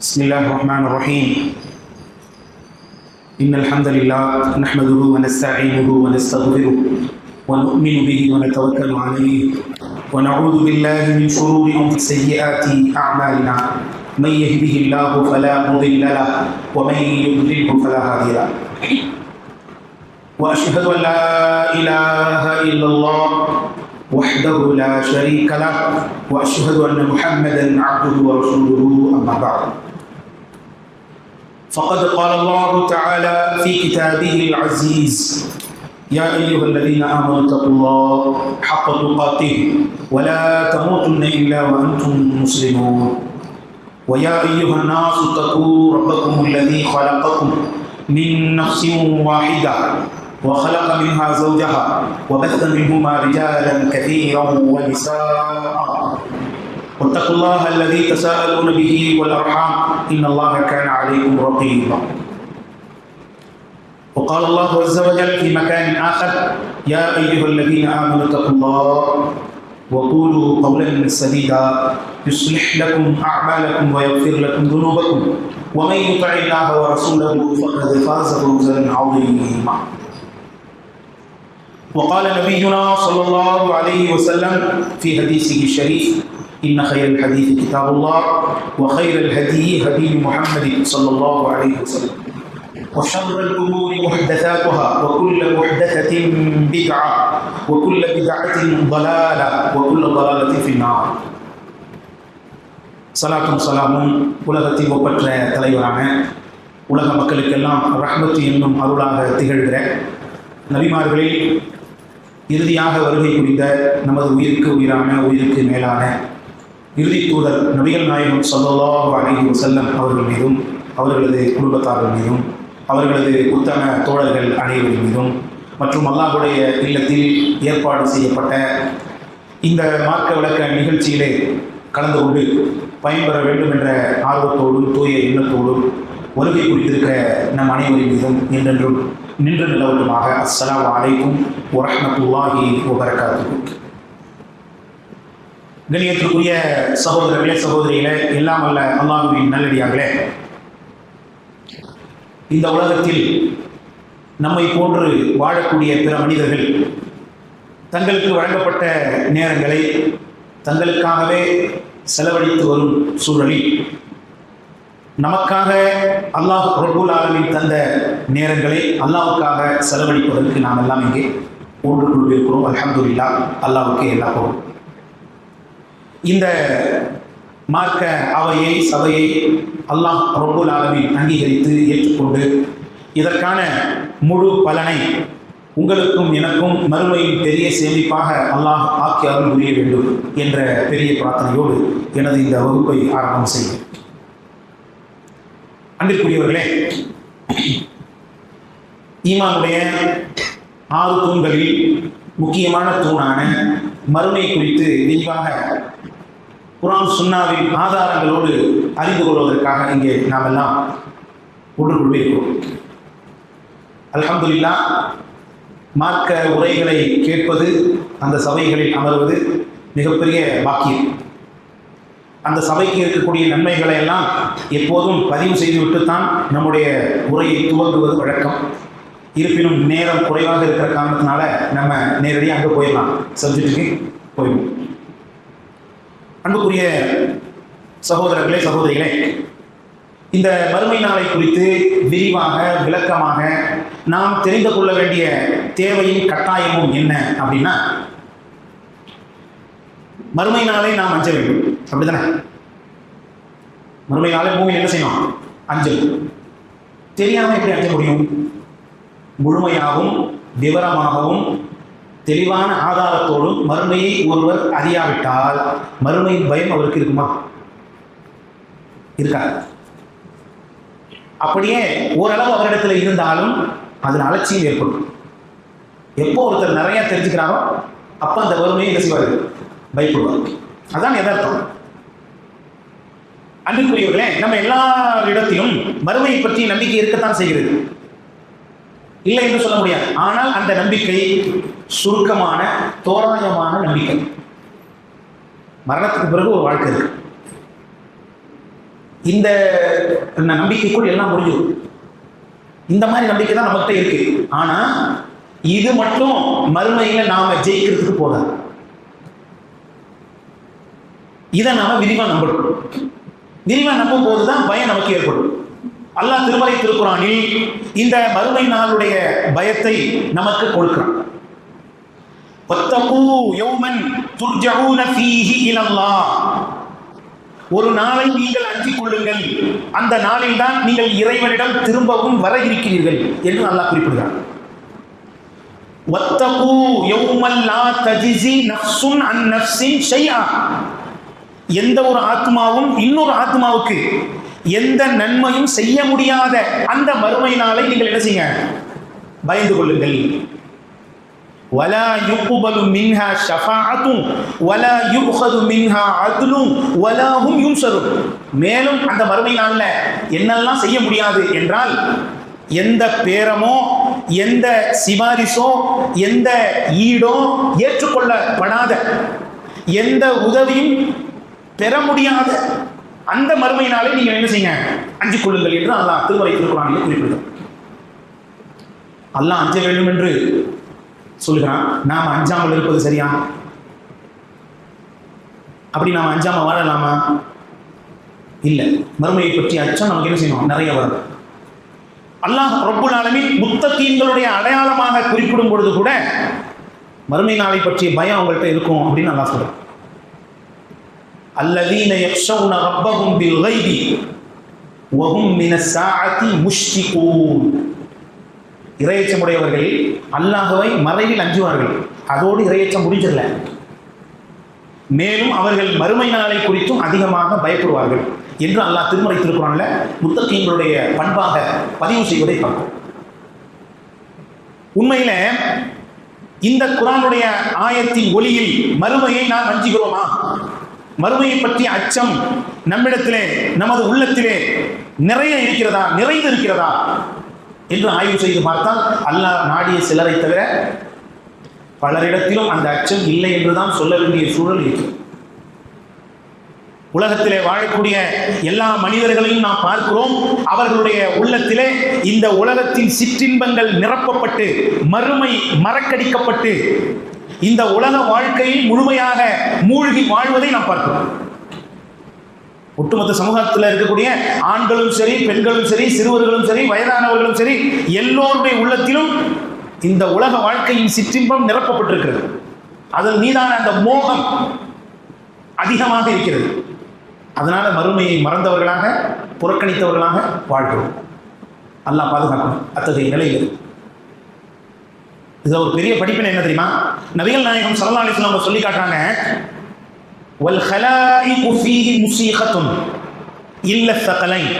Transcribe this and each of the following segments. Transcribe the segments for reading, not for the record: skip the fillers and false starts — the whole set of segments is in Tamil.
بسم الله الرحمن الرحيم. إن الحمد لله نحمده ونستعينه ونستغفره ونؤمن به ونتوكل عليه ونعوذ بالله من شرور سيئات أعمالنا. من يهده الله فلا مضل له ومن يضلله فلا هادي له. وأشهد أن لا إله إلا الله وحده لا شريك له وأشهد أن محمدا عبده ورسوله. أما بعد، فقد قال الله تعالى في كتابه العزيز: يا أيها الذين آمنوا اتقوا الله حق تقاته ولا تموتن إلا وأنتم مسلمون. ويا أيها الناس اتقوا ربكم الذي خلقكم من نفس واحدة وخلق منها زوجها وبث منهما رجالا كثيرا ونساء. واتقوا الله الذي تساءلون به والأرحام إن الله كان عليكم رقيبا. وقال الله عز وجل في مكان آخر: يا أيها الذين آمنوا اتقوا الله وقولوا قولا سديدا يصلح لكم أعمالكم ويغفر لكم ذنوبكم ومن يطع الله ورسوله فقد فاز فوزا عظيما. وقال نبينا صلى الله عليه وسلم في حديثه الشريف: إن خير الحديث كتاب الله وخير الهدي هدي محمد صلى الله عليه وسلم وشر الأمور محدثاتها وكل محدثة بدعة وكل بدعة ضلالة وكل ضلالة في النار. சலாத்தும் சலாமும் உலகத்தில் ஒப்பற்ற தலைவரான உலக மக்களுக்கெல்லாம் ரஹ்மத்து என்னும் அருளாக திகழ்கிற நபிமார்களில் இறுதியாக வருகை புரிந்த நமது உயிருக்கு உயிரான உயிருக்கு மேலான இறுதி தூதர் நபிகள் நாயகம் ஸல்லல்லாஹு அலைஹி வஸல்லம் அவர்கள் மீதும் அவர்களது குடும்பத்தார்கள் மீதும் அவர்களது உத்தம தோழர்கள் அனைவரின் மீதும் மற்றும் அல்லாஹ்வுடைய இல்லத்தில் ஏற்பாடு செய்யப்பட்ட இந்த மார்க்க விளக்க நிகழ்ச்சியிலே கலந்து கொண்டு பயன்பெற வேண்டும் என்ற ஆர்வத்தோடும் தூய எண்ணத்தோடும் வருகை குறித்திருக்கிற நம் அனைவரின் மீதும் என்றென்றும் நின்று நிலவட்டுமாக. அஸ்ஸலாமு அலைக்கும் வரஹ்மத்துல்லாஹி வபரகாத்துஹு. கண்ணியத்திற்குரிய சகோதரர்களே, சகோதரிகளே, எல்லாம் வல்ல அல்லாஹ்வின் நல்லடியார்களே, இந்த உலகத்தில் நம்மை போன்று வாழக்கூடிய பிற மனிதர்கள் தங்களுக்கு வழங்கப்பட்ட நேரங்களை தங்களுக்காகவே செலவழித்து வரும் சூழலில் நமக்காக அல்லாஹ் ரப்புல் ஆலமீன் தந்த நேரங்களை அல்லாஹ்வுக்காக செலவழிப்பதற்கு நாம் எல்லாம் இங்கே ஒன்று கொண்டிருக்கிறோம். அல்ஹம்துலில்லாஹ், அல்லாஹ்வுக்கு எல்லா புகழும். இந்த மார்க்க அவையை சபையை அல்லாஹ் ரப்புல் ஆலமீன் அங்கீகரித்து ஏற்றுக்கொண்டு இதற்கான முழு பலனை உங்களுக்கும் எனக்கும் மறுமையின் பெரிய சேமிப்பாக அல்லாஹ் ஆக்கி அருள் புரிய வேண்டும் என்ற பெரிய பிரார்த்தனையோடு எனது இந்த வகுப்பை ஆரம்பம் செய்வேன். அன்பிற்குரியவர்களே, ஈமானுடைய 6 தூண்களில் முக்கியமான தூணான மறுமை குறித்து விரிவாக குர்ஆன் சுன்னாவின் ஆதாரங்களோடு அறிந்து கொள்வதற்காக இங்கே நாம் எல்லாம் ஒன்று கொள்கிறோம். அல்ஹம்துலில்லாஹ், மார்க்க உரைகளை கேட்பது, அந்த சபைகளில் அமர்வது மிகப்பெரிய பாக்கியம். அந்த சபைக்கு இருக்கக்கூடிய நன்மைகளை எல்லாம் எப்போதும் பதிவு செய்துவிட்டுத்தான் நம்முடைய உரையை துவங்குவது வழக்கம். இருப்பினும் நேரம் குறைவாக இருக்கிற காரணத்தினால நம்ம நேரடியாக அங்கே போயிடலாம், சப்ஜெக்டுக்கு போயிடுவோம். அன்புக்குரிய சகோதரர்களே, சகோதரிகளே, இந்த மறுமை நாளை குறித்து விரிவாக விளக்கமாக நாம் தெரிந்து கொள்ள வேண்டிய தேவையும் கட்டாயமும் என்ன அப்படின்னா, மறுமை நாளை நாம் அஞ்ச வேண்டும். அப்படிதானே? மறுமை நாளை பூமியில் என்ன செய்யணும்? அஞ்சல். தெரியாம எப்படி அஞ்ச முடியும்? முழுமையாகவும் விவரமாகவும் தெளிவான ஆதாரத்தோடும் மறுமையை ஒருவர் அறியாவிட்டால் மறுமை பயம் அவருக்கு இருக்குமா? இருக்காது. அப்படியே ஓரளவு அவரிடத்தில் இருந்தாலும் அதில் அலட்சியம் ஏற்படும். எப்போ ஒருத்தர் நிறைய தெரிஞ்சுக்கிறாரோ அப்போ அந்த வறுமையை என்ன செய்வார்? பயப்படுவார். அதான் யதார்த்தம். அன்புக்குரியவர்களே, நம்ம எல்லா இடத்திலும் மறுமையை பற்றி நம்பிக்கை இருக்கத்தான் செய்கிறது, இல்லை என்று சொல்ல முடியாது. ஆனால் அந்த நம்பிக்கை சுருக்கமான தோராயமான நம்பிக்கை. மரணத்துக்கு பிறகு ஒரு வாழ்க்கை இருக்கு. இந்த நம்பிக்கைக்குள் எல்லாம் முடிஞ்சிடும். இந்த மாதிரி நம்பிக்கை தான் நம்மகிட்ட இருக்கு. ஆனா இது மட்டும் மறுமையில நாம ஜெயிக்கிறதுக்கு போதாது. இதை நாம விரிவா நம்பணும். விரிவா நம்பும் போதுதான் பயம் நமக்கு ஏற்படும். அல்லாஹ் திருமறை திருக்குரானில் இந்த மறுமை நாளுடைய பயத்தை நமக்கு கொடுக்கிறான். வத்தகூ யௌமன் துர்ஜஊன ஃபீஹி இலல்லாஹ், ஒரு நாளை நீங்கள் அஞ்சிக் கொள்ளுங்கள், அந்த நாளில் தான் நீங்கள் இறைவனிடம் திரும்பவும் வர இருக்கிறீர்கள் என்று அல்லாஹ் குறிப்பிடுகிறார். வத்தகூ யௌமல் லா தஜ்ஸி நஃப்ஸுன் அன் நஃப்ஸின் ஷைஆ, எந்த ஒரு ஆத்மாவும் இன்னொரு ஆத்மாவுக்கு எந்த நன்மையும் செய்ய முடியாத அந்த மறுமை நாளை நீங்கள் என்ன செய்யுங்க, பயந்து கொள்ளுங்கள். வலா யுக்பலு மின்ஹா ஷஃபாஅத்துன் வலா யுஅഖது மின்ஹா அத்லுன் வலா ஹும் யுன்ஸருன், மேலும் அந்த மறுமை நாள்ல என்னெல்லாம் செய்ய முடியாது என்றால், எந்த பேரமோ எந்த சிபாரிசோ எந்த ஈடோ ஏற்றுக்கொள்ளப்படாத, எந்த உதவியும் பெற முடியாத அந்த மறுமை நாளை நீங்கள் என்ன செய்யுங்க, அஞ்சிக் கொள்ளுங்கள் என்று அல்லாஹ் திருமறை திருக்குரானில் குறிப்பிடுகிறார். அல்லாஹ் அஞ்ச வேண்டும் என்று சொல்லுகிறான். நாம் அஞ்சாமல் இருப்பது சரியா? அப்படி நாம் அஞ்சாம வாழலாமா? இல்லை. மறுமையை பற்றி அச்சம் நமக்கு என்ன செய்யணும், நிறைய வரும். அல்லாஹ் ரப்புல் ஆலமீன் முத்தகீன்களுடைய அடையாளமாக குறிப்பிடும் பொழுது கூட மறுமை நாளை பற்றிய பயம் அவங்கள்ட்ட இருக்கும் அப்படின்னு அல்லாஹ் சொல்றான். அல்லதீன யக்ஷவுன ரப்பஹும் பில் கைபி வஹும் மினஸ் ஸாஅத்தி முஷ்ஃபிகூன், இறையச்சமுடையவர்கள் அல்லாஹ்வை மறைவில் அஞ்சுவார்கள், அதோடு இறையச்சம் முடிஞ்சிடல, மேலும் அவர்கள் மறுமை நாளை குறித்தும் அதிகமாக பயப்படுவார்கள் என்று அல்லாஹ் திருமறை திருக்குறான்ல முத்தகீன்களுடைய பண்பாக பதிவு செய்வதை பார்க்கிறோம். உண்மையில இந்த குர்ஆனுடைய ஆயத்தின் ஒளியில் மறுமையை நாம் அஞ்சுகிறோமா? மறுமையை பற்றிய அச்சம் நம்மிடத்திலே நமது உள்ளத்திலே நிறைய இருக்கிறதா, நிறைந்து இருக்கிறதா என்று ஆய்வு செய்து பார்த்தால் அல்லாஹ் நாடிய சிலரை தவிர பலரிடத்திலும் அந்த அச்சம் இல்லை என்றுதான் சொல்ல வேண்டிய சூழல் இருக்கிறது. உலகத்திலே வாழக்கூடிய எல்லா மனிதர்களையும் நாம் பார்க்கிறோம். அவர்களுடைய உள்ளத்திலே இந்த உலகத்தின் சிற்றின்பங்கள் நிரப்பப்பட்டு மறுமை மறக்கடிக்கப்பட்டு இந்த உலக வாழ்க்கையில் முழுமையாக மூழ்கி வாழ்வதை நாம் பார்க்கிறோம். ஒட்டுமொத்த சமூகத்தில் இருக்கக்கூடிய ஆண்களும் சரி, பெண்களும் சரி, சிறுவர்களும் சரி, வயதானவர்களும் சரி, எல்லோருடைய உள்ளத்திலும் இந்த உலக வாழ்க்கையின் சிற்றின்பம் நிரப்பப்பட்டிருக்கிறது. அதன் மீதான அந்த மோகம் அதிகமாக இருக்கிறது. அதனால மறுமையை மறந்தவர்களாக, புறக்கணித்தவர்களாக வாழ்கிறோம். அல்லாஹ் பாதுகாக்கணும் அத்தகைய நிலையில். இது ஒரு பெரிய படிப்பினை என்ன தெரியுமா? நபிகள் நாயகம் ஸல்லல்லாஹு அலைஹி வஸல்லம் சொல்லி காட்டுறாங்க, வல் ஹலாயிகு ஃபீஹி முஸீகத்துன் இல்ல ஸகலைன்.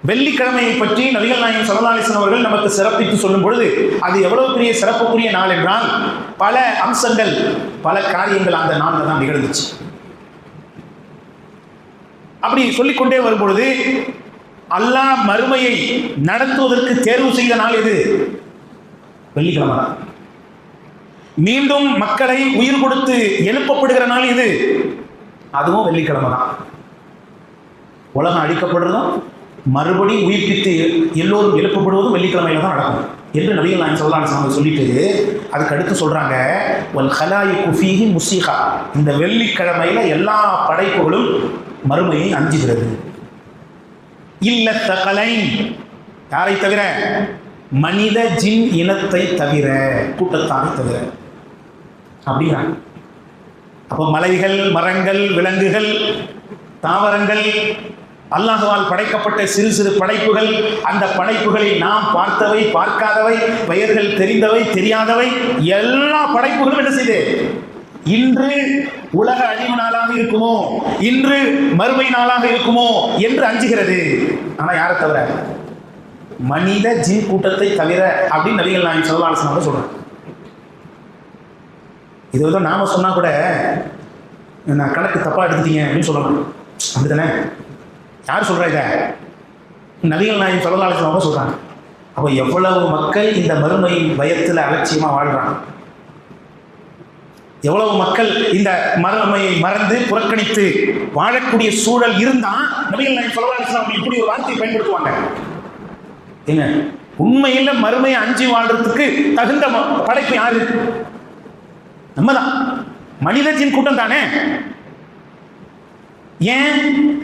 வெள்ளிக்கிழமையை பற்றி நபிகள் நாயகம் ஸல்லல்லாஹு அலைஹி வஸல்லம் அவர்கள் நமக்கு சிறப்பித்து சொல்லும் பொழுது அது எவ்வளவு பெரிய சிறப்புக்குரிய நாள் என்றால், பல அம்சங்கள், பல காரியங்கள் அந்த நாளில் தான் நிகழ்ந்துச்சு. அப்படி சொல்லிக்கொண்டே வரும்பொழுது அல்லாஹ் மறுமையை நடத்துவதற்கு தேர்வு செய்த நாள் எது? வெள்ளிக்கிழமை தான். மீண்டும் மக்களை உயிர் கொடுத்து எழுப்பப்படுகிற நாள் இது, அதுவும் வெள்ளிக்கிழமை தான். உலகம் அழிக்கப்படுறதும் மறுபடி உயிர்ப்பித்து எல்லோரும் எழுப்பப்படுவதும் வெள்ளிக்கிழமையில தான் நடக்கும் என்று நபிகள் நாயகம் ஸல்லல்லாஹு அலைஹி வஸல்லம் சொல்லிட்டு அதுக்கு அடுத்து சொல்றாங்க, வல் ஹலாயிகு ஃபீஹி முஸீகா, இந்த வெள்ளிக்கிழமையில எல்லா படைப்புகளும் மறுமையை அஞ்சுகிறது. இல்ல ஸகலைன், யாரை தவிர? மனித ஜின் இனத்தை தவிர, கூட்டத்தாரை தவிர அப்படிங்கிறாங்க. அப்போ மலைகள், மரங்கள், விலங்குகள், தாவரங்கள், அல்லாஹ்வால் படைக்கப்பட்ட சிறு சிறு படைப்புகள், அந்த படைப்புகளில் நாம் பார்த்தவை, பார்க்காதவை, பெயர்கள் தெரிந்தவை, தெரியாதவை, எல்லா படைப்புகளும் என்ன செய்து இன்று உலக அழிவு நாளாக இருக்குமோ, இன்று மறுமை நாளாக இருக்குமோ என்று அஞ்சுகிறது. ஆனா யாரை தவிர? மனித ஜின் கூட்டத்தை தவிர அப்படின்னு நபிகள் நாயகம் ஸல்லல்லாஹு அலைஹி வஸல்லம் சொல்றாங்க. இது வந்து நாம சொன்னா கூட நான் கணக்கு தப்பா எடுத்துட்டீங்க அப்படின்னு சொல்லலாம், அப்படித்தானே? யார் சொல்றா இத? நபிகள் நாயகம் ஸல்லல்லாஹு அலைஹி வஸல்லம் சொல்றாங்க. அப்போ எவ்வளவு மக்கள் இந்த மறுமை பயத்தில் அலட்சியமா வாழ்றாங்க. எவ்வளவு மக்கள் இந்த மறுமையை மறந்து புறக்கணித்து வாழக்கூடிய சூழல் இருந்தா நபிகள் நாயகம் ஸல்லல்லாஹு அலைஹி வஸல்லம் இப்படி ஒரு வார்த்தையை பயன்படுத்துவாங்க. ஏங்க, உண்மையில மறுமையை அஞ்சி வாழ்றதுக்கு தகுந்த படைப்பு யாரு? நம்ம தான், மனித ஜின் கூட்டம் தானே. ஏன்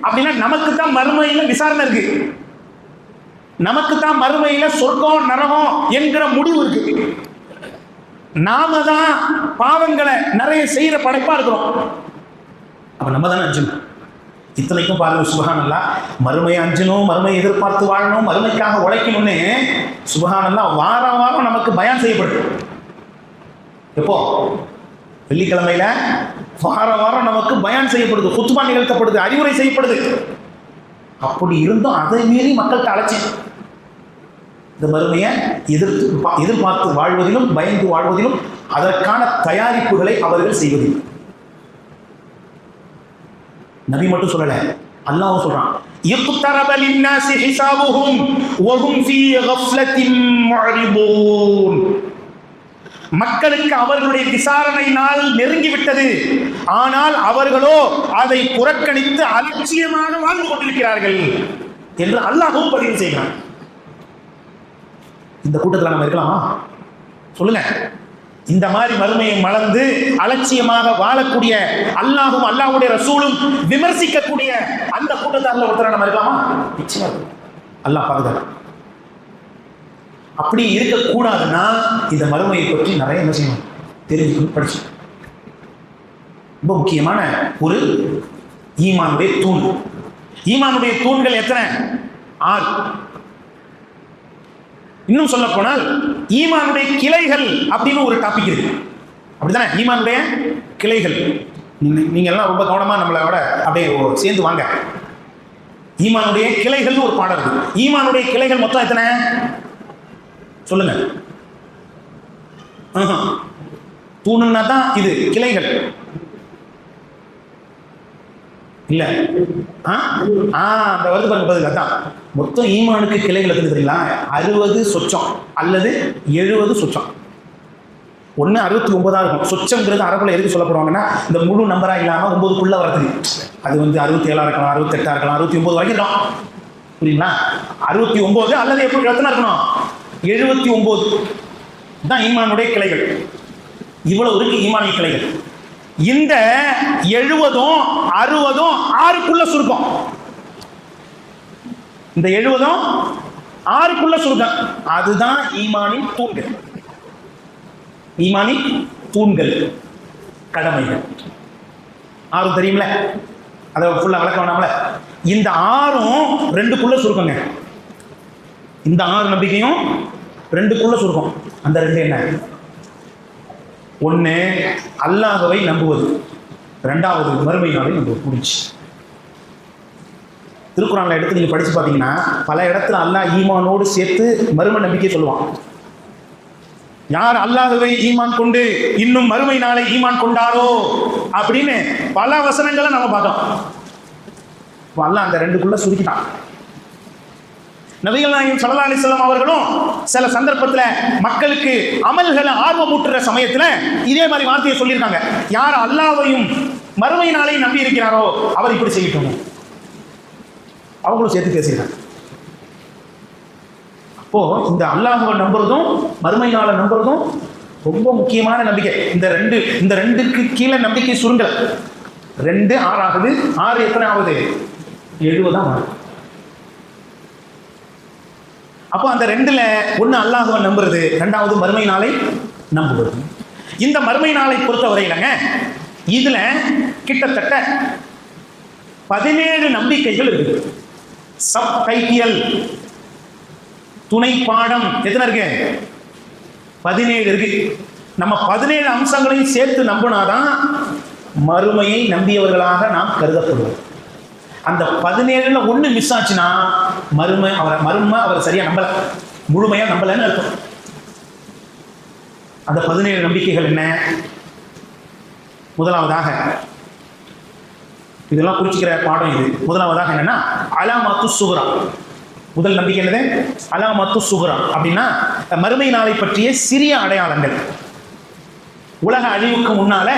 அப்படின்னா நமக்கு தான் மறுமையில விசாரணை இருக்கு, நமக்கு தான் மறுமையில சொர்க்கம் நரகம் என்கிற முடிவு இருக்கு. நாம தான் பாவங்களை நிறைய செய்யற படைப்பா இருக்கிறோம். அப்ப நம்ம தானே அஞ்சணும். இத்தனைக்கும் பாருங்க, சுப்ஹானல்லாஹ், மறுமையை அஞ்சணும், மறுமையை எதிர்பார்த்து வாழணும், மறுமைக்காக உழைக்கணும்னு சுப்ஹானல்லாஹ் வாரம் வாரம் நமக்கு பயான் செய்யப்படுது. எப்போ? வெள்ளிக்கிழமையில வாரம் வாரம் நமக்கு பயான் செய்யப்படுது, குத்பா நிகழ்த்தப்படுது, அறிவுரை செய்யப்படுது. அப்படி இருந்தும் அதை மீறி மக்கள்கிட்ட அழைச்சி இந்த மறுமையை எதிர்பார்த்து வாழ்வதிலும் பயந்து வாழ்வதிலும் அதற்கான தயாரிப்புகளை அவர்கள் செய்வதில்லை. நபி மட்டும் சொல்லல, அல்லாஹ் சொல்றான், இக்தரப லின்னாஸி ஹிசாபுஹும் வஹும் ஃபீ கஃப்லத்தின் முஅரிதூன். மக்களுக்கு அவர்களுடைய விசாரணை நாள் நெருங்கிவிட்டது, ஆனால் அவர்களோ அதை புறக்கணித்து அலட்சியமாக வாழ்ந்து கொண்டிருக்கிறார்கள் என்று அல்லாஹ்வும் பதிவு செய்கிறான். இந்த கூட்டத்தில் நம்ம இருக்கலாமா? சொல்லுங்க. இந்த மாதிரி மறுமையை மறந்து அலட்சியமாக வாழக்கூடிய அல்லாஹும் அல்லாஹ்வுடைய ரசூலும் விமர்சிக்கக்கூடிய அந்த கூட்டத்தாரில் ஒருத்தர நம்ம இருக்கலாமா? நிச்சயமா அல்லாஹ் பாதுகாக்க. அப்படி இருக்கக்கூடாதுன்னா இந்த மறுமையை பற்றி நிறைய என்ன செய்யணும், தெரிஞ்சுக்கணும், படிச்சு. ரொம்ப முக்கியமான ஒரு ஈமானுடைய தூண். ஈமானுடைய தூண்கள் எத்தனை? 6. இன்னும் சொல்ல போனால் ஈமானுடைய கிளைகள் அப்படின்னு ஒரு டாபிக் இருக்கு, அப்படித்தானே? ஈமானுடைய கிளைகள். நீங்க எல்லாம் ரொம்ப கவனமா நம்மளோட அப்படியே சேர்ந்து வாங்க. ஈமானுடைய கிளைகள் ஒரு பாடம் இருக்கு. ஈமானுடைய கிளைகள் மொத்தம் எத்தனை சொல்லுங்க? தூணுன்னா தான் இது கிளைகள் இல்ல. அந்த வருது பாருங்க, பதில் அதான். மொத்தம் ஈமானுக்கு கிளைகள் எத்தனை தெரியுங்களா? 60 சொச்சம் அல்லது 70 சொச்சம். ஒன்று 69 இருக்கும். சொச்சங்கிறது அரபுல எதுக்கு சொல்லப்படுவாங்கன்னா, இந்த முழு நம்பரா இல்லாம 9க்குள்ள வரது. அது வந்து 67 இருக்கலாம், 68 இருக்கலாம், 69 வரைக்கும் இருக்கும். புரியுங்களா? 69 அல்லது எப்படி எத்தனை இருக்கணும்? 79 தான் ஈமானுடைய கிளைகள். இவ்வளவு இருக்கு ஈமானிய கிளைகள். இந்த 70ம் 60ம் 6க்குள்ள சுருக்கம். இந்த 70ம் 6க்குள்ள சுருக்கம். அதுதான் ஈமானின் தூண்கள். ஈமானின் தூண்கள், கடமைகள். 6 தெரியுமில்ல, அதை ஃபுல்லா விளக்க வேணாமல. இந்த 6ம் 2க்குள்ள சுருக்கங்க. இந்த 6 நம்பிக்கையும் 2க்குள்ள சுருக்கம். அந்த 2 என்ன? 1 அல்லாஹ்வை நம்புவது, 2வது மறுமை நாளை நம்புவது. முடிச்சு. திருக்குறான்ல எடுத்து நீங்க படிச்சு பார்த்தீங்கன்னா பல இடத்துல அல்லாஹ் ஈமானோடு சேர்த்து மறுமை நம்பிக்கை சொல்லுவான். யார் அல்லாஹ்வை ஈமான் கொண்டு இன்னும் மறுமை நாளை ஈமான் கொண்டாரோ அப்படின்னு பல வசனங்களை நம்ம பார்த்தோம். அல்லாஹ் அந்த 2க்குள்ள சுருக்கிட்டான். நபிகள் நாயகம் ஸல்லல்லாஹு அலைஹி வஸல்லம் அவர்களும் சில சந்தர்ப்பத்தில் மக்களுக்கு அமல்களை ஆர்வமூட்டுற சமயத்தில் இதே மாதிரி வார்த்தையை சொல்லியிருக்காங்க. யார் அல்லாஹ்வையும் மறுமை நாளையும் நம்பி இருக்கிறாரோ அவர் இப்படி செய்யட்டும். அவங்களும் சேர்த்து பேசியிருக்காங்க. அப்போ இந்த அல்லாஹ்வை நம்புறதும் மறுமை நாளை நம்புறதும் ரொம்ப முக்கியமான நம்பிக்கை. இந்த ரெண்டுக்கு கீழே நம்பிக்கை சுருங்கல். 2 6 ஆகுது. 6 எத்தனை ஆகுது? 70 தான் ஆகுது. அப்போ அந்த 2ல 1 அல்லாஹ்வை நம்புறது, 2வது மறுமை நாளை நம்புவது. இந்த மறுமை நாளை பொறுத்தவரையிலங்க இதுல கிட்டத்தட்ட 17 நம்பிக்கைகள் இருக்கு. சப் டைட்டியல், துணை பாடம் எத்தனை இருக்கு? 17 இருக்கு. நம்ம 17 அம்சங்களையும் சேர்த்து நம்பினாதான் மறுமையை நம்பியவர்களாக நாம் கருதப்படுவோம். அந்த 17ல 1 மிஸ் ஆச்சுன்னா மறுமை அவர் சரியா நம்பல, முழுமையா நம்பலன்னு அர்த்தம். அந்த 17 நம்பிக்கைகள் என்ன? முதலாவதாக, இதெல்லாம் குறிச்சிக்கிற பாடம் இது. முதலாவதாக என்னன்னா அலாமத்து சுகுரா. முதல் நம்பிக்கை என்னது? அலாமத்து சுகுரா அப்படின்னா மறுமை நாளை பற்றிய சிறிய அடையாளங்கள். உலக அழிவுக்கு முன்னால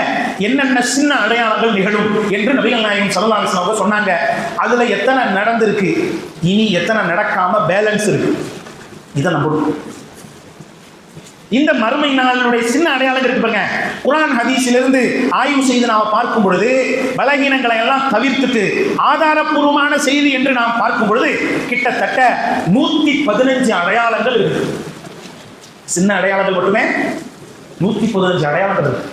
என்னென்ன சின்ன அடையாளங்கள் நிகழும் என்று நபிகள் நாயகம் ஸல்லல்லாஹு அலைஹி வஸல்லம் சொன்னாங்க. அதுல எத்தனை நடந்திருக்கு, இனி எத்தனை நடக்காம பேலன்ஸ் இருக்கு, இதை நம்பணும். இந்த மறுமை நாளுடைய சின்ன அடையாளங்கள் இருக்கு பாருங்க. குர்ஆன் ஹதீஸிலிருந்து ஆய்வு செய்து நாம் பார்க்கும் பொழுது பலகீனங்களை எல்லாம் தவிர்த்துட்டு ஆதாரப்பூர்வமான செய்தி என்று நாம் பார்க்கும் பொழுது கிட்டத்தட்ட 115 அடையாளங்கள் இருக்கு. சின்ன அடையாளங்கள் மட்டுமே 115 அடையாளங்கள் இருக்கு.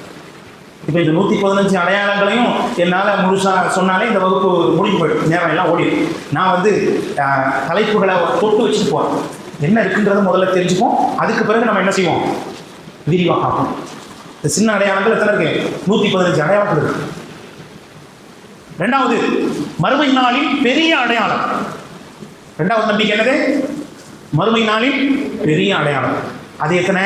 இப்போ இந்த 115 அடையாளங்களையும் என்னால் முழுசாக சொன்னாலே இந்த வகுப்பு முடிஞ்சு போயிடும், நேரம் எல்லாம் ஓடிடும். நான் தலைப்புகளை தொட்டு வச்சுட்டு போகிறேன். என்ன இருக்குன்றத முதல்ல தெரிஞ்சுப்போம், அதுக்கு பிறகு நம்ம என்ன செய்வோம், விரிவாக பார்ப்போம். இந்த சின்ன அடையாளங்கள் எத்தனை இருக்கு? 115 அடையாளங்கள் இருக்கு. ரெண்டாவது, மறுமை நாளின் பெரிய அடையாளம். ரெண்டாவது நம்பிக்கை என்னது? மறுமை நாளின் பெரிய அடையாளம். அது எத்தனை?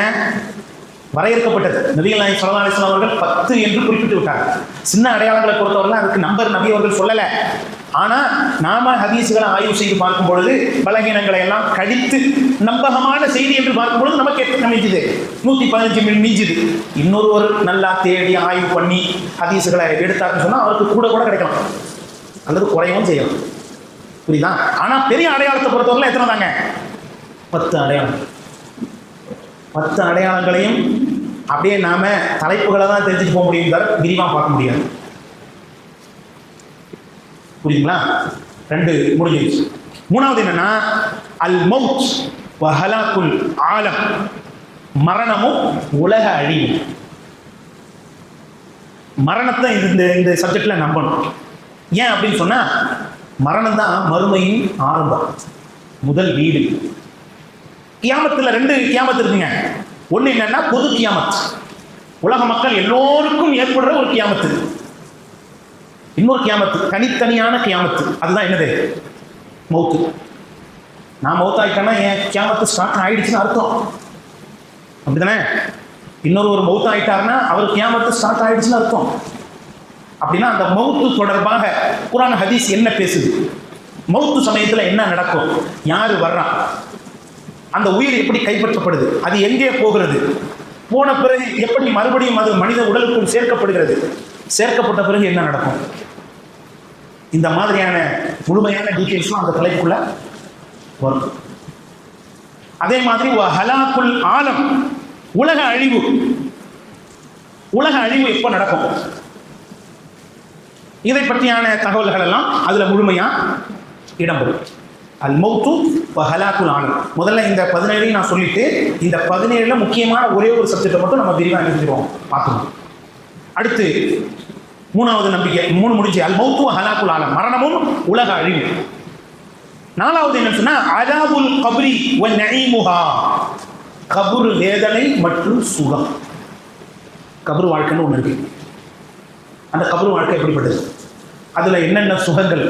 வரையறுக்கப்பட்டது. நபிகள் நாயகம் ஸல்லல்லாஹு அலைஹி வஸல்லம் அவர்கள் 10 என்று குறிப்பிட்டு விட்டார். சின்ன அடையாளங்களை பொறுத்தவரை அதுக்கு நம்பர் நபி அவர்கள் சொல்லலை. ஆனால் நாம ஹதீஸுகளை ஆய்வு செய்து பார்க்கும் பொழுது பலகீனங்களை எல்லாம் கழித்து நம்பகமான செய்தி என்று பார்க்கும் பொழுது நமக்கு எத்தனை மிஞ்சுது? 115 மிஞ்சுது. இன்னொரு நல்லா தேடி ஆய்வு பண்ணி ஹதீஸுகளை எடுத்தாருன்னு சொன்னால் அவருக்கு கூட கிடைக்கலாம், அல்லது குறையவும் செய்யலாம். புரியுதா? ஆனால் பெரிய அடையாளத்தை பொறுத்தவரை எத்தனை தாங்க? 10 அடையாளம். 10 அடையாளங்களையும் அப்படியே நாம தலைப்புகளை தான் தெரிஞ்சுட்டு போக முடியும், தவிர விரிவாக பார்க்க முடியாது. புரியுதுங்களா? 2 முடிஞ்சிருச்சு. மூணாவது என்னன்னா அல் மௌத் வ ஹலாக்குல் ஆலம், மரணமும் உலக அழிவு. மரணத்தை இந்த சப்ஜெக்ட்ல நம்பணும். ஏன் அப்படின்னு சொன்னா மரணம் தான் மறுமையின் ஆரம்பம், முதல் வீடு. கியாமத்தில் 2 கியாமத்து இருக்குங்க. ஒன்று என்னன்னா பொது கியாமத், உலக மக்கள் எல்லோருக்கும் ஏற்படுற ஒரு கியாமத்து. இன்னொரு கியாமத்து தனித்தனியான கியாமத்து, அதுதான் என்னது? மௌத்து. நான் மௌத்தாயிட்டேன்னா என் கியாமத்து ஸ்டார்ட் ஆயிடுச்சுன்னு அர்த்தம், அப்படிதானே? இன்னொரு மௌத்தாயிட்டாருன்னா அவர் கியாமத்து ஸ்டார்ட் ஆயிடுச்சுன்னு அர்த்தம். அப்படின்னா அந்த மௌத்து தொடர்பாக குர்ஆன் ஹதீஸ் என்ன பேசுது? மௌத்து சமயத்தில் என்ன நடக்கும்? யாரு வர்றான்? அந்த உயிர் எப்படி கைப்பற்றப்படுது? அது எங்கே போகிறது? போன பிறகு எப்படி மறுபடியும் அது மனித உடலுக்குள் சேர்க்கப்படுகிறது? சேர்க்கப்பட்ட பிறகு என்ன நடக்கும்? இந்த மாதிரியான முழுமையான டீட்டெயில்ஸ்லாம் அந்த தலைப்புக்குள்ள வரும். அதே மாதிரி ஹலாக்குல் ஆலம், உலக அழிவு. உலக அழிவு எப்போ நடக்கும்? இதை பற்றியான தகவல்கள் எல்லாம் அதுல முழுமையா இடம்பெறும். அல் மௌத்து வ ஹலாக்குல் ஆலம். முதல்ல இந்த 17 நான் சொல்லிட்டு, இந்த 17ல முக்கியமான ஒரே ஒரு சப்ஜெக்டை மட்டும் நம்ம விரிவாக எழுதிடுவோம், பார்க்கணும். அடுத்து 3வது நம்பிக்கை, 3 முடிஞ்சு. அல் மௌத்து வ ஹலாக்குல் ஆலம், மரணமும் உலக அழிவு. 4வது என்ன சொன்னா அதாபுல் கப்ரி வ நஈமுஹா, கபர் வேதனை மற்றும் சுகம். கபர் வாழ்க்கைன்னு ஒன்று இருக்கு. அந்த கபர் வாழ்க்கை எப்படிப்பட்டது? அதுல என்னென்ன சுகங்கள்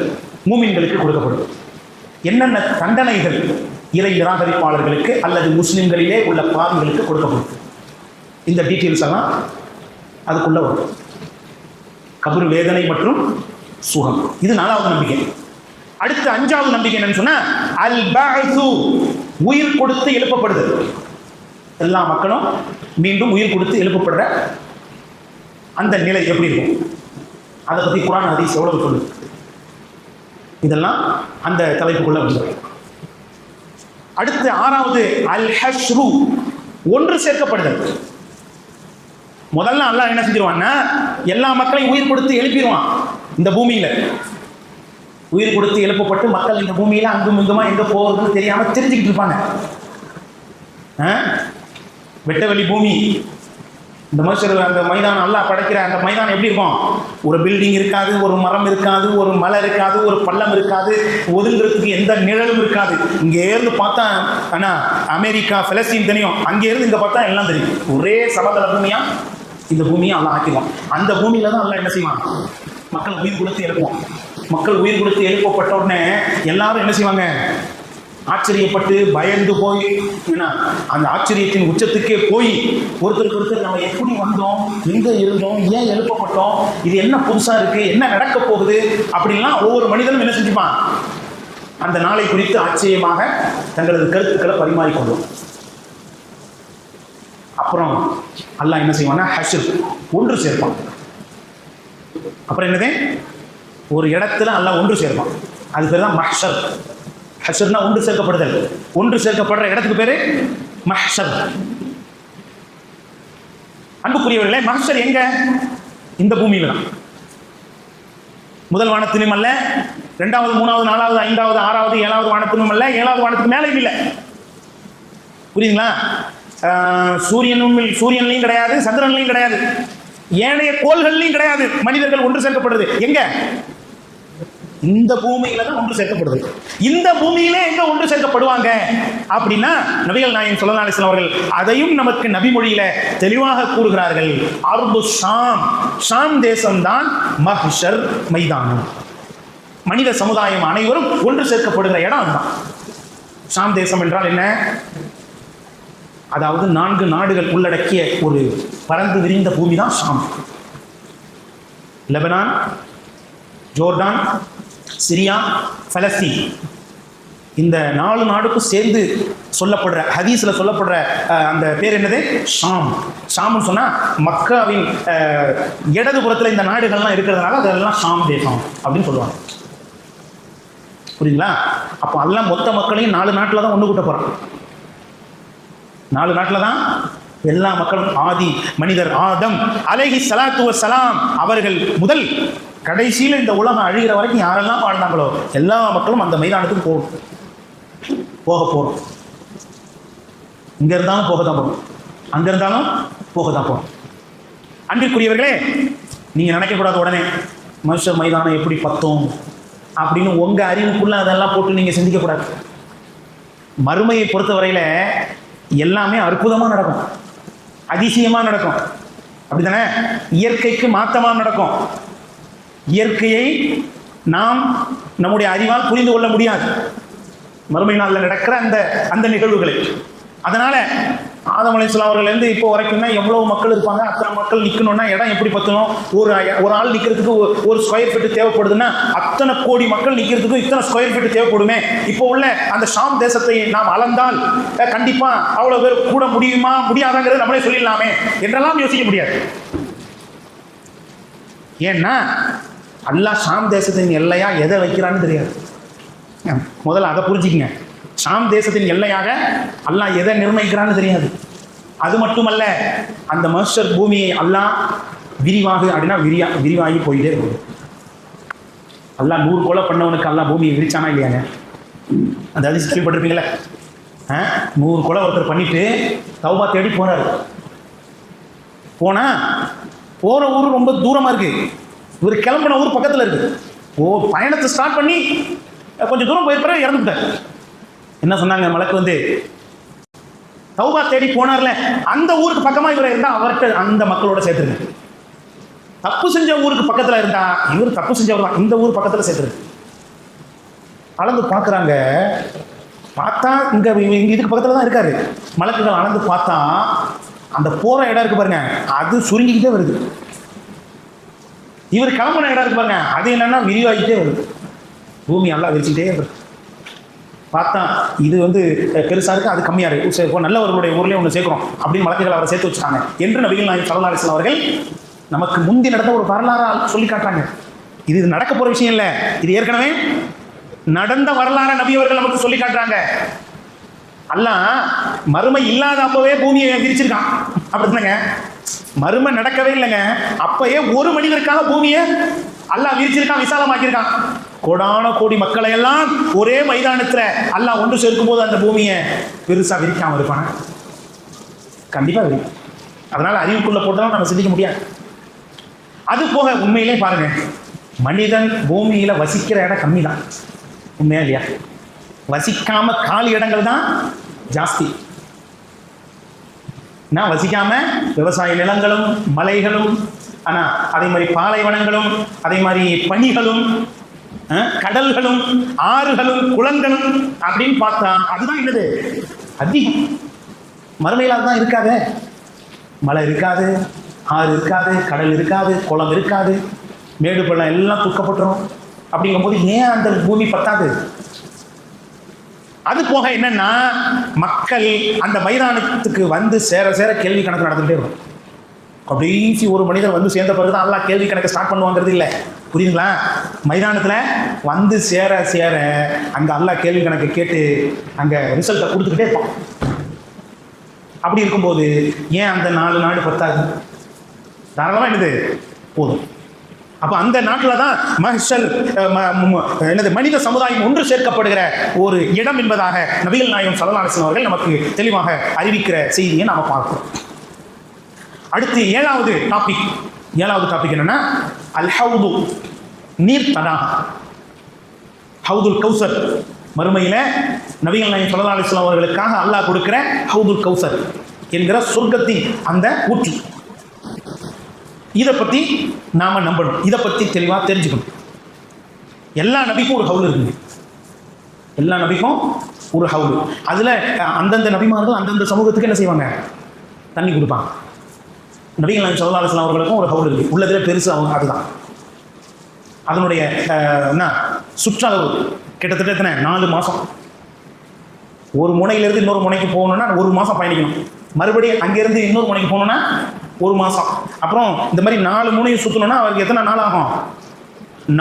மூமின்களுக்கு கொடுக்கப்படும், என்னென்ன தண்டனைகள் இறை நிராகரிப்பாளர்களுக்கு அல்லது முஸ்லிம்களிலே உள்ள பாவிகளுக்கு கொடுக்கப்படும், இந்த டீட்டெயில்ஸ் எல்லாம் அதுக்குள்ள வரும். கபர் வேதனை மற்றும் சுகம், இது 4வது நம்பிக்கை. அடுத்து 5வது நம்பிக்கை என்னன்னு சொன்னா அல் பஅது, உயிர் கொடுத்து எழுப்பப்படுதல். எல்லா மக்களும் மீண்டும் உயிர் கொடுத்து எழுப்பப்படுற அந்த நிலை எப்படி இருக்கும்? அதை பத்தி குர்ஆன் ஹதீஸ் எவ்வளவு சொல்லுது? இதெல்லாம் அந்த தலைப்புக்குள்ள வந்து. அடுத்து 6வது அல் ஹஷ்ரு, ஒன்று சேர்க்கப்படுதல். முதல்ல அல்லாஹ் என்ன செஞ்சிருவான்னா எல்லா மக்களையும் உயிர் கொடுத்து எழுப்பிடுவான். இந்த பூமியில உயிர் கொடுத்து எழுப்பப்பட்டு மக்கள் இந்த பூமியில அங்கும் இங்குமா எங்க போறதுன்னு தெரியாம தெரிஞ்சுக்கிட்டு இருப்பாங்க. வெட்டவெளி பூமி, இந்த மனுஷர் அந்த மைதானம் அல்லாஹ் படைக்கிற அந்த மைதானம் எப்படி இருக்கும்? ஒரு பில்டிங் இருக்காது, ஒரு மரம் இருக்காது, ஒரு மலை இருக்காது, ஒரு பள்ளம் இருக்காது, ஒதுங்கிறதுக்கு எந்த நிழலும் இருக்காது. இங்கே இருந்து பார்த்தா ஆனா அமெரிக்கா பலஸ்தீன் தெரியும், அங்கே இருந்து இங்கே பார்த்தா எல்லாம் தெரியும். ஒரே சமதள பூமியா இந்த பூமியை அல்லாஹ் ஆக்கிடுவான். அந்த பூமியில தான் அல்லாஹ் என்ன செய்வான்? மக்கள் உயிர் கொடுத்து எழுப்புவான். மக்கள் உயிர் கொடுத்து எழுப்பப்பட்ட உடனே எல்லாரும் என்ன செய்வாங்க? ஆச்சரியப்பட்டு பயந்து போய், அந்த ஆச்சரியத்தின் உச்சத்துக்கே போய் ஒருத்தருக்கு ஒருத்தர் நம்ம எப்படி வந்தோம், எங்க இருந்தோம், ஏன் எழுப்பப்பட்டோம், இது என்ன புதுசா இருக்கு, என்ன நடக்க போகுது அப்படின்லாம் ஒவ்வொரு மனிதனும் என்ன செஞ்சுப்பான்? அந்த நாளை குறித்து ஆச்சரியமாக தங்களது கருத்துக்களை பரிமாறிக்கொள்ளும். அப்ப அப்புறம் அல்லாஹ் என்ன செய்வான்னா ஹஷ்ர், ஒன்று சேர்ப்பான். அப்புறம் என்னது, ஒரு இடத்துல அல்லாஹ் ஒன்று சேர்ப்பான். அது பேர் தான் மஹ்ஷர். ஹஷ்ர்னா ஒன்று சேர்க்கப்படுதல். ஒன்று சேர்க்கப்படுற இடத்துக்கு பேரு மஹ்ஷர். அன்புக்குரியவர்களே, மஹ்ஷர் எங்க? இந்த பூமியில தான். முதல் வானத்திலும் அல்ல, இரண்டாவது, மூணாவது, நாலாவது, ஐந்தாவது, ஆறாவது, ஏழாவது வானத்திலும் அல்ல, ஏழாவது வானத்துக்கு மேலே இல்லை. புரியுதுங்களா? சூரியன்லையும் கிடையாது, சந்திரன்லையும் கிடையாது, ஏனைய கோள்கள்லையும் கிடையாது. மனிதர்கள் ஒன்று சேர்க்கப்படுறது எங்க? இந்த பூமியில தான் ஒன்று சேர்க்கப்படுது. இந்த பூமியிலே எங்க ஒன்று சேர்க்கப்படுவாங்க அப்படின்னா, நபிகள் நாயகம் ஸல்லல்லாஹு அலைஹி வஸல்லம் அவர்கள் அதையும் நமக்கு நபிமொழியில தெளிவாக கூறுகிறார்கள். அர்து ஷாம், ஷாம் தேசம்தான் மஹ்ஷர் மைதானம். மனித சமுதாயம் அனைவரும் ஒன்று சேர்க்கப்படுகிற இடம் அதுதான். ஷாம் தேசம் என்றால் என்ன? அதாவது 4 நாடுகள் உள்ளடக்கிய ஒரு பரந்து விரிந்த பூமி தான் Sham. Lebanon, Jordan, Syria, Palestine, இந்த 4 நாடுக்கும் சேர்ந்து சொல்லப்படுற, ஹதீஸ்ல சொல்லப்படுற அந்த பேர் என்னது? ஷாம். ஷாம்னு சொன்னா மக்காவின் இடதுபுறத்தில் இந்த நாடுகள்லாம் இருக்கிறதுனால அதெல்லாம் ஷாம் தேசம் அப்படின்னு சொல்லுவாங்க. புரியுங்களா? அப்போ எல்லாம் மொத்த மக்களையும் 4 நாட்டில் தான் ஒன்று கூட்ட போறான். 4 நாட்டில் தான் எல்லா மக்களும். ஆதி மனிதர் ஆதம் அலைஹி ஸலாத்து வஸ்ஸலாம் அவர்கள் முதல் கடைசியில் இந்த உலகம் அழிகிற வரைக்கும் யாரெல்லாம் வாழ்ந்தாங்களோ எல்லா மக்களும் அந்த மைதானத்துக்கு போக போகிறோம். இங்கே இருந்தாலும் போக தான் போகிறோம், அங்கே இருந்தாலும் போக தான் போகிறோம். அன்பிற்குரியவர்களே, நீங்கள் நினைக்கக்கூடாது உடனே மனுஷ மைதானம் எப்படி பத்தும் அப்படின்னு உங்கள் அறிவுக்குள்ளே அதெல்லாம் போட்டு நீங்கள் சிந்திக்கக்கூடாது. மறுமையை பொறுத்தவரையில் எல்லாமே அற்புதமாக நடக்கும், அதிசயமாக நடக்கும். அப்படி தானே? இயற்கைக்கு மாற்றமாக நடக்கும். இயற்கையை நாம் நம்முடைய அறிவால் புரிந்து கொள்ள முடியாது மறுமை நாளில் நடக்கிற அந்த நிகழ்வுகளை. அதனால ஆதம் அலைஹிஸ்ஸலாம் அவர்கள்லேருந்து இப்போ வரைக்கும்னா எவ்வளவு மக்கள் இருப்பாங்க, அத்தனை மக்கள் நிற்கணும்னா இடம் எப்படி பற்றணும்? ஒரு ஆள் நிற்கிறதுக்கு ஒரு ஸ்கொயர் ஃபீட்டு தேவைப்படுதுன்னா அத்தனை கோடி மக்கள் நிற்கிறதுக்கு இத்தனை ஸ்கொயர் ஃபீட்டு தேவைப்படுமே. இப்போ உள்ள அந்த ஷாம் தேசத்தை நாம் அளந்தால் கண்டிப்பாக அவ்வளோ பேர் கூட முடியுமா முடியாதாங்கிறது நம்மளே சொல்லிடலாமே என்றெல்லாம் யோசிக்க முடியாது. ஏன்னா அல்லாஹ் ஷாம் தேசத்தின் எல்லையா எதை வைக்கிறான்னு தெரியாது. முதல்ல அதை புரிஞ்சுக்கங்க. ஷாம் தேசத்தின் எல்லையாக அல்லாஹ் எதை நிர்ணயிக்கிறான்னு தெரியாது. அது மட்டுமல்ல, அந்த மஹ்ஷர் பூமியை அல்லாஹ் விரிவாகு அப்படின்னா விரிவாகி போயிட்டே இருக்கும். அல்லாஹ் 100 கொலை பண்ணவனுக்கு அல்லாஹ் பூமியை விரிச்சானா இல்லையாங்க? அந்த அதிசயம் கேள்விப்பட்டிருப்பீங்களே, 100 கொலை ஒருத்தர் பண்ணிட்டு தௌபா தேடி போறாரு. போற ஊர் ரொம்ப தூரமா இருக்கு, இவர் கிளம்பின ஊர் பக்கத்தில் இருக்கு. பயணத்தை ஸ்டார்ட் பண்ணி கொஞ்சம் தூரம் போயிருப்பாரு, இறந்துட்டார். என்ன சொன்னாங்க மலக்கு வந்து? தௌபா தேடி போனார்ல, அந்த ஊருக்கு பக்கமாக இவர் இருந்தால் அவர்கிட்ட அந்த மக்களோட சேர்த்துருக்கு. தப்பு செஞ்ச ஊருக்கு பக்கத்தில் இருந்தா இவர் தப்பு செஞ்சவர் தான், இந்த ஊர் பக்கத்தில் சேர்த்துருக்கு. அளந்து பார்க்குறாங்க, பார்த்தா இங்கே இதுக்கு பக்கத்தில் தான் இருக்காரு. மலக்குகள் அளந்து பார்த்தா அந்த போகிற இடம் இருக்கு பாருங்க, அது சுருங்கிக்கிட்டே வருது. இவர் கிளம்பின இடம் இருக்கு பாருங்க, அது என்னன்னா விரிவாகிட்டே வருது. பூமி நல்லா விரிச்சுக்கிட்டே வருது. பார்த்தா இது வந்து பெருசாக இருக்குது, அது கம்மியாக இருக்குது. இப்போ நல்லவர்களுடைய ஊர்லேயே ஒன்று சேர்க்குறோம் அப்படின்னு மலக்குகள் அவரை சேர்த்து வச்சுட்டாங்க என்று நபிகள் நாயகம் ஸல்லல்லாஹு அலைஹி வஸல்லம் அவர்கள் நமக்கு முந்தி நடந்த ஒரு வரலாறு சொல்லி காட்டுறாங்க. இது நடக்க போகிற விஷயம் இல்லை, இது ஏற்கனவே நடந்த வரலாறு நபி அவர்கள் நமக்கு சொல்லி காட்டுறாங்க. அல்லாஹ் மறுமை இல்லாத அப்பவே பூமியை விரிச்சிருக்கான். அப்படித்தானங்க? மறுமை நடக்கவே இல்லைங்க, அப்பயே ஒரு மனிதருக்காக பூமியை அல்லாஹ் விரிச்சிருக்கான், விசாலமாக்கியிருக்கான். கோடான கோடி மக்களை எல்லாம் ஒரே மைதானத்தில் அல்லாஹ் ஒன்று சேர்க்கும் போது அந்த பூமியை பெருசா விரிக்காம இருப்பான? கண்டிப்பா விரிக்கும். அதனால அறிவுக்குள்ள போட்டாலும் நம்ம சிந்திக்க முடியாது. அது போக உண்மையிலே பாருங்க, மனிதன் பூமியில வசிக்கிற இடம் கம்மி தான், உண்மையா இல்லையா? வசிக்காம காலி இடங்கள் தான் ஜாஸ்தி. நான் வசிக்காம விவசாய நிலங்களும் மலைகளும், ஆனா அதே மாதிரி பாலைவனங்களும், அதே மாதிரி பனிகளும், கடல்களும், ஆறுகளும், குளங்களும் அப்படின்னு பார்த்தா அதுதான் என்னது அதிகம். மறுமையில் அதுதான் இருக்காது. மலை இருக்காது, ஆறு இருக்காது, கடல் இருக்காது, குளம் இருக்காது, மேடு பள்ளம் எல்லாம் தூக்கப்பட்டுரும். அப்படிங்கும்போது ஏன் அந்த பூமி பத்தாது? அது போக என்னன்னா, மக்கள் அந்த மைதானத்துக்கு வந்து சேர சேர கேள்வி கணக்கு நடந்துகிட்டே இருக்கும். கடைசி ஒரு மனிதர் வந்து சேர்ந்த பிறகு தான் அல்லாஹ் கேள்வி கணக்கு ஸ்டார்ட் பண்ணுவாங்கிறது இல்லை. புரியுதுங்களா? மைதானத்தில் வந்து சேர சேர அங்கே அல்லாஹ் கேள்வி கணக்கு கேட்டு அங்கே ரிசல்ட்டை கொடுத்துக்கிட்டே இருப்பான். அப்படி இருக்கும்போது ஏன் அந்த 4 நாடு பத்தாது? தாராளமாக என்னது போதும். அப்போ அந்த நாட்டில் தான் மஹ்ஷர் என்னது மனித சமுதாயம் ஒன்று சேர்க்கப்படுகிற ஒரு இடம் என்பதாக நபிகள் நாயகம் ஸல்லல்லாஹு அலைஹி வஸல்லம் அவர்கள் நமக்கு தெளிவாக அறிவிக்கிற செய்தியை நாம் பார்க்கிறோம். அடுத்து ஏழாவது டாபிக் என்னன்னா அல் ஹவுது, நீர் தடாகம். ஹவுதுல் கௌசர், மறுமையில் நபிகள் நாயகம் ஸல்லல்லாஹு அலைஹி வஸல்லம் அவர்களுக்காக அல்லாஹ் கொடுக்கிற ஹவுதுல் கௌசர் என்கிற சொர்க்கத்தின் அந்த ஊற்று. இதை பற்றி நாம் நம்பணும், இதை பற்றி தெளிவாக தெரிஞ்சுக்கணும். எல்லா நபிக்கும் ஒரு ஹவுல் இருக்குது, எல்லா நபிக்கும் ஒரு ஹவுல். அதில் அந்தந்த நபிமார்கள் அந்தந்த சமூகத்துக்கு என்ன செய்வாங்க? தண்ணி கொடுப்பாங்க. நபிகள் நாயகம் ஸல்லல்லாஹு அலைஹி வஸல்லம் அவர்களுக்கும் ஒரு ஹவுல் இருக்குது. உள்ளதில் பெருசு அவங்க அதுதான். அதனுடைய என்ன சுற்றளவு கிட்டத்தட்ட எத்தனை? 4 மாதம். ஒரு முனையிலிருந்து இன்னொரு முனைக்கு போகணுன்னா 1 மாதம் பயணிக்கணும். மறுபடியும் அங்கேருந்து இன்னொரு முனைக்கு போகணுன்னா 1 மாதம். அப்புறம் இந்த மாதிரி 4 முனையை சுற்றணுன்னா அவருக்கு எத்தனை நாள் ஆகும்?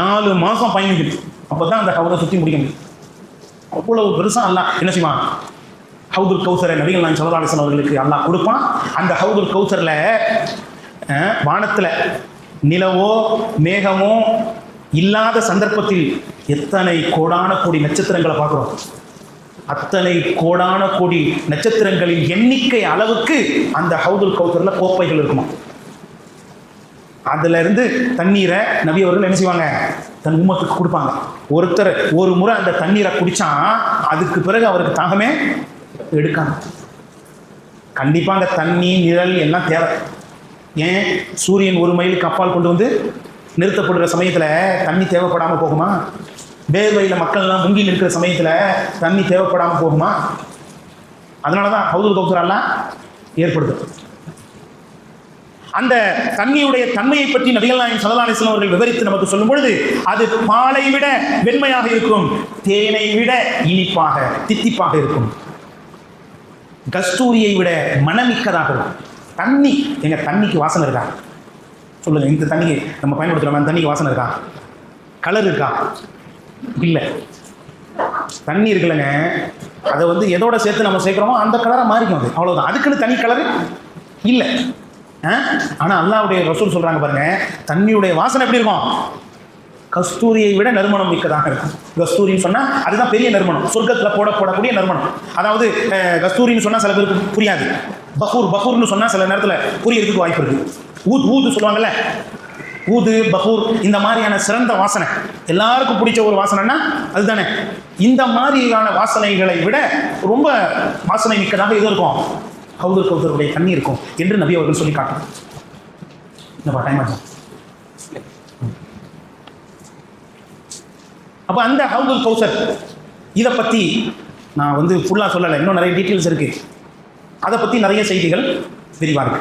4 மாதம் பயணிக்கணும். அப்போ தான் அந்த ஹவுதை சுற்றி முடிக்க முடியும். அவ்வளவு பெருசாக அல்லாஹ் என்ன செய்வான்? ஹவுதுல் கௌசரை நபிகள் நாயகம் ஸல்லல்லாஹு அலைஹி வஸல்லம் அவர்களுக்கு அல்லாஹ் கொடுப்பான். அந்த ஹவுதுல் கௌசரில் வானத்தில் நிலவோ மேகமோ இல்லாத சந்தர்ப்பத்தில் எத்தனை கோடான கோடி நட்சத்திரங்களை பார்க்குறோம். அத்தனை கோடான கோடி நட்சத்திரங்களின் எண்ணிக்கை அளவுக்கு அந்த ஹவுதுல் கௌசரில் கோப்பைகள் இருக்குமா. அதுல இருந்து தண்ணீரை நபி அவர்கள் என்ன செய்வாங்க? தன் உம்மத்துக்கு கொடுப்பாங்க. ஒருத்தர் ஒரு முறை அந்த தண்ணீரை குடிச்சா அதுக்கு பிறகு அவருக்கு தாகமே எடுக்காங்க. கண்டிப்பாக அந்த தண்ணி நிழல் எல்லாம் தேவை. ஏன் சூரியன் 1 மைலுக்கு அப்பால் கொண்டு வந்து நிறுத்தப்படுற சமயத்தில் தண்ணி தேவைப்படாமல் போகுமா? வேர்வையில் மக்கள்லாம் முங்கி நிற்கிற சமயத்தில் தண்ணி தேவைப்படாமல் போகுமா? அதனால தான் ஹவுதுல் கௌசர் அல்லாஹ் ஏற்படுது. அந்த தண்ணியுடைய தன்மையை பற்றி நபிகள் நாயகம் ஸல்லல்லாஹு அலைஹி வஸல்லம் அவர்கள் விவரித்து நமக்கு சொல்லும் பொழுது, அது பாலை விட வெண்மையாக இருக்கும், தேனை விட இனிப்பாக தித்திப்பாக இருக்கும், கஸ்தூரியை விட மணமிக்கதாக இருக்கும். தண்ணி, எங்க தண்ணிக்கு வாசனை இருக்கா? சொல்லுங்க. இந்த தண்ணிக்கு நம்ம பயன்படுத்துகிறோம், அந்த தண்ணிக்கு வாசனை இருக்கா? கலர் இருக்கா? இல்லை. தண்ணி இருக்குல்லங்க, அதை வந்து எதோட சேர்த்து நம்ம சேர்க்குறோமோ அந்த கலரை மாறிக்கும். அது அவ்வளோதான். அதுக்குன்னு தனி கலரு இல்லை. ஆனால் அல்லாஹ்வுடைய ரசூல் சொல்கிறாங்க பாருங்க, தண்ணியுடைய வாசனை எப்படி இருக்கும்? கஸ்தூரியை விட நறுமணம் மிக்கதாக இருக்கும். கஸ்தூரின்னு சொன்னால் அதுதான் பெரிய நறுமணம், சொர்க்கத்தில் போடக்கூடிய நறுமணம். அதாவது கஸ்தூரின்னு சொன்னால் சில பேருக்கு புரியாது. பகூர்னு சொன்னால் சில நேரத்தில் புரியறதுக்கு வாய்ப்பு இருக்குது. ஊது சொல்லுவாங்கல்ல, ஊது பகூர், இந்த மாதிரியான சிறந்த வாசனை, எல்லாருக்கும் பிடிச்ச ஒரு வாசனைன்னா அதுதானே. இந்த மாதிரியான வாசனைகளை விட ரொம்ப வாசனை மிக்கதாக இது இருக்கும், ஹவுதுல் கௌசருடைய தண்ணி இருக்கும் என்று நபி அவர்கள் சொல்லி காட்டுறாங்க. இந்த டைம் ஆகும். அப்போ அந்த ஹவுதுல் கௌசர் இதை பற்றி நான் வந்து ஃபுல்லாக சொல்லலை, இன்னும் நிறைய டீட்டெயில்ஸ் இருக்குது. அதை பற்றி நிறைய செய்திகள் விரிவாக இருக்குது.